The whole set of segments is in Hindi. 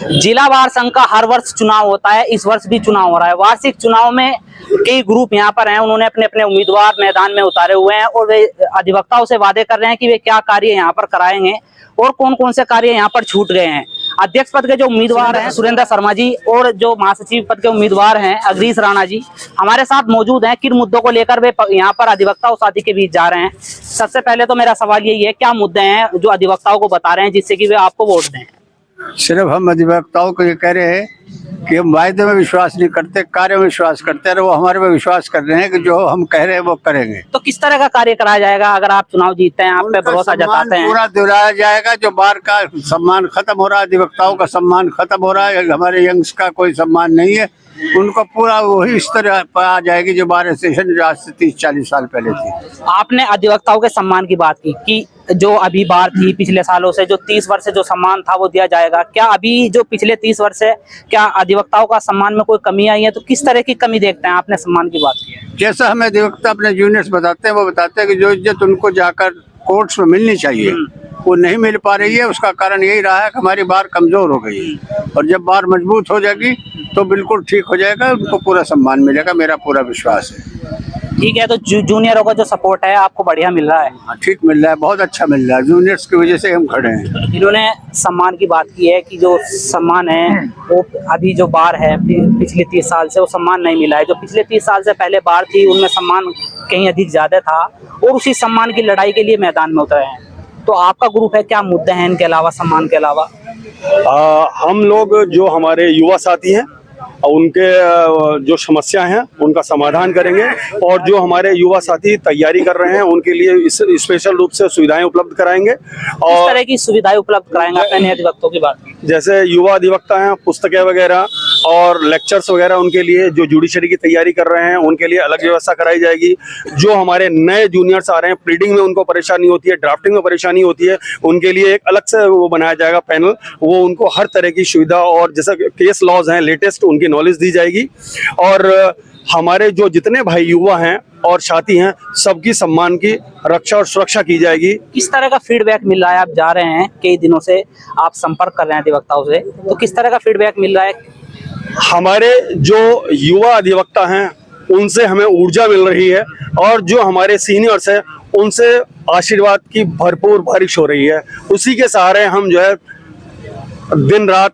जिलावार संघ का हर वर्ष चुनाव होता है, इस वर्ष भी चुनाव हो रहा है। वार्षिक चुनाव में कई ग्रुप यहाँ पर हैं, उन्होंने अपने अपने उम्मीदवार मैदान में उतारे हुए हैं और वे अधिवक्ताओं से वादे कर रहे हैं कि वे क्या कार्य यहाँ पर कराएंगे और कौन कौन से कार्य यहाँ पर छूट गए हैं। अध्यक्ष पद के जो उम्मीदवार हैं सुरेंद्र शर्मा जी और जो महासचिव पद के उम्मीदवार हैं अग्रीश राणा जी हमारे साथ मौजूद हैं। किन मुद्दों को लेकर वे यहाँ पर अधिवक्ताओं साथी के बीच जा रहे हैं? सबसे पहले तो मेरा सवाल यही है, क्या मुद्दे हैं जो अधिवक्ताओं को बता रहे हैं जिससे कि वे आपको वोट दें? सिर्फ हम अधिवक्ताओं को ये कह रहे हैं कि हम वायदे में विश्वास नहीं करते, कार्य में विश्वास करते हैं। वो हमारे में विश्वास कर रहे हैं कि जो हम कह रहे हैं वो करेंगे। तो किस तरह का कार्य कराया जाएगा अगर आप चुनाव जीतते हैं? आप पे भरोसा जताते हैं? पूरा दिलाया जाएगा। जो बार का सम्मान खत्म हो रहा है, अधिवक्ताओं का सम्मान खत्म हो रहा है, हमारे यंग्स का कोई सम्मान नहीं है, उनको पूरा वही स्तर पर आ जाएगी जो बार एसोसिएशन जो आज से 30-40 साल पहले थी। आपने अधिवक्ताओं के सम्मान की बात की कि जो अभी बार थी पिछले सालों से जो 30 वर्ष से जो सम्मान था वो दिया जाएगा। क्या अभी जो पिछले 30 वर्ष है क्या अधिवक्ताओं का सम्मान में कोई कमी आई है? तो किस तरह की कमी देखते हैं? आपने सम्मान की बात की है। जैसा हमें अधिवक्ता अपने जूनियर्स बताते हैं, वो बताते हैं कि जो इज्जत उनको जाकर कोर्ट्स में मिलनी चाहिए वो नहीं मिल पा रही है। उसका कारण यही रहा है कि हमारी बार कमजोर हो गई है और जब बार मजबूत हो जाएगी तो बिल्कुल ठीक हो जाएगा, उनको पूरा सम्मान मिलेगा, मेरा पूरा विश्वास है। ठीक है, तो जूनियरों का जो सपोर्ट है आपको बढ़िया मिल रहा है? हाँ, ठीक मिल रहा है, बहुत अच्छा मिल रहा है। जूनियर्स की वजह से हम खड़े हैं। इन्होंने सम्मान की बात की है कि जो सम्मान है वो अभी जो बार है पिछले 30 साल से वो सम्मान नहीं मिला है। जो पिछले 30 साल से पहले बार थी उनमें सम्मान कहीं अधिक ज्यादा था और उसी सम्मान की लड़ाई के लिए मैदान में उतरे हैं। तो आपका ग्रुप है, क्या मुद्दे हैं इनके अलावा, सम्मान के अलावा? हम लोग जो हमारे युवा साथी हैं उनके जो समस्या हैं उनका समाधान करेंगे और जो हमारे युवा साथी तैयारी कर रहे हैं उनके लिए स्पेशल रूप से सुविधाएं उपलब्ध कराएंगे। और इस तरह की सुविधाएं उपलब्ध कराएंगे? अपने अधिवक्ताओं की बात की, जैसे युवा अधिवक्ता हैं, पुस्तकें वगैरह और लेक्चर्स वगैरह उनके लिए जो जुडिशरी की तैयारी कर रहे हैं उनके लिए अलग व्यवस्था कराई जाएगी। जो हमारे नए जूनियर्स आ रहे हैं, प्लीडिंग में उनको परेशानी होती है, ड्राफ्टिंग में परेशानी होती है, उनके लिए एक अलग से वो बनाया जाएगा पैनल, वो उनको हर तरह की सुविधा और जैसा केस लॉज हैं लेटेस्ट उनकी नॉलेज दी जाएगी। और हमारे जो जितने भाई युवा हैं और साथी हैं सबकी सम्मान की रक्षा और सुरक्षा की जाएगी। किस तरह का फीडबैक मिल रहा है? आप जा रहे हैं, कई दिनों से आप संपर्क कर रहे हैं अधिवक्ताओं से, तो किस तरह का फीडबैक मिल रहा है? हमारे जो युवा अधिवक्ता हैं उनसे हमें ऊर्जा मिल रही है और जो हमारे सीनियर्स हैं उनसे आशीर्वाद की भरपूर बारिश हो रही है। उसी के सहारे हम जो है दिन रात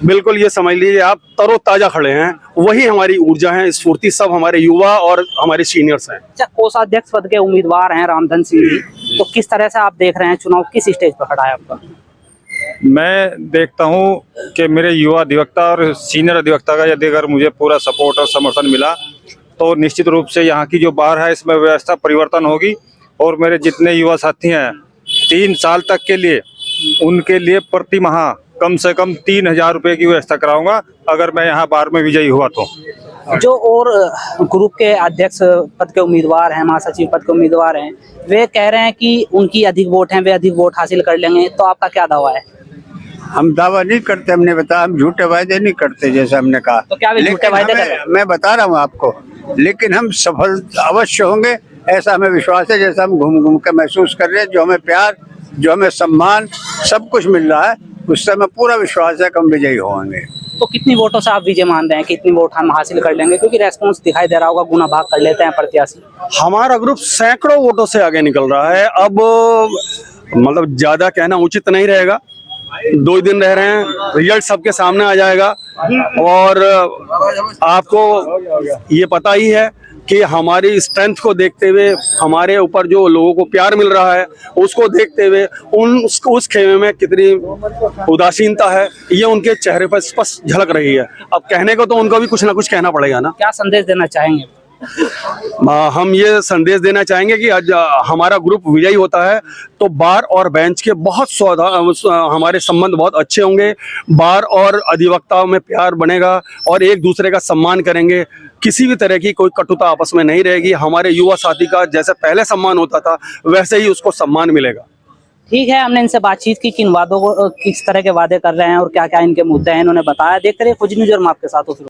बिल्कुल ये समझ लीजिए आप तरोताजा खड़े हैं। वही हमारी ऊर्जा है, स्फूर्ति सब हमारे युवा और हमारे सीनियर्स हैं। अच्छा, कोषाध्यक्ष पद के उम्मीदवार हैं रामधन सिंह जी, तो किस तरह से आप देख रहे हैं चुनाव, किस स्टेज पर खड़ा है आपका? मैं देखता हूं कि मेरे युवा अधिवक्ता और सीनियर अधिवक्ता का यदि अगर मुझे पूरा सपोर्ट और समर्थन मिला तो निश्चित रूप से यहाँ की जो बार है इसमें व्यवस्था परिवर्तन होगी और मेरे जितने युवा साथी हैं 3 साल तक के लिए उनके लिए प्रति माह कम से कम 3000 रुपये की व्यवस्था कराऊंगा अगर मैं यहाँ बार में विजयी हुआ तो। जो और ग्रुप के अध्यक्ष पद के उम्मीदवार हैं, महासचिव पद के उम्मीदवार हैं, वे कह रहे हैं कि उनकी अधिक वोट हैं, वे अधिक वोट हासिल कर लेंगे, तो आपका क्या दावा है? हम दावा नहीं करते, हमने बताया हम झूठे वायदे नहीं करते जैसे हमने कहा। तो क्या वे झूठे वायदे कर रहे हैं? मैं बता रहा हूँ आपको, लेकिन हम सफल अवश्य होंगे ऐसा हमें विश्वास है। जैसा हम घूम घूम के महसूस कर रहे हैं, जो हमें प्यार, जो हमें सम्मान सब कुछ मिल रहा है, उससे हमें पूरा विश्वास है कि हम विजयी होंगे। तो कितनी वोटों से आप विजय मान रहे हैं, कितनी वोट हम हासिल कर लेंगे? क्योंकि रेस्पॉन्स दिखाई दे रहा होगा, गुना भाग कर लेते हैं प्रत्याशी। हमारा ग्रुप सैकड़ों वोटों से आगे निकल रहा है। अब मतलब ज्यादा कहना उचित नहीं रहेगा, 2 दिन रह रहे हैं, रिजल्ट सबके सामने आ जाएगा और आपको ये पता ही है कि हमारी स्ट्रेंथ को देखते हुए, हमारे ऊपर जो लोगों को प्यार मिल रहा है उसको देखते हुए उस खेमे में कितनी उदासीनता है ये उनके चेहरे पर स्पष्ट झलक रही है। अब कहने को तो उनको भी कुछ ना कुछ कहना पड़ेगा ना। क्या संदेश देना चाहेंगे? हम ये संदेश देना चाहेंगे कि आज हमारा ग्रुप विजयी होता है तो बार और बेंच के बहुत हमारे संबंध बहुत अच्छे होंगे। बार और अधिवक्ताओं में प्यार बनेगा और एक दूसरे का सम्मान करेंगे। किसी भी तरह की कोई कटुता आपस में नहीं रहेगी। हमारे युवा साथी का जैसे पहले सम्मान होता था वैसे ही उसको सम्मान मिलेगा। ठीक है, हमने इनसे बातचीत की, किन वादों को, किस तरह के वादे कर रहे हैं और क्या क्या इनके मुद्दे हैं, इन्होंने बताया। देखते रहिए फौजी न्यूज़ और मैं आपके साथ हूं।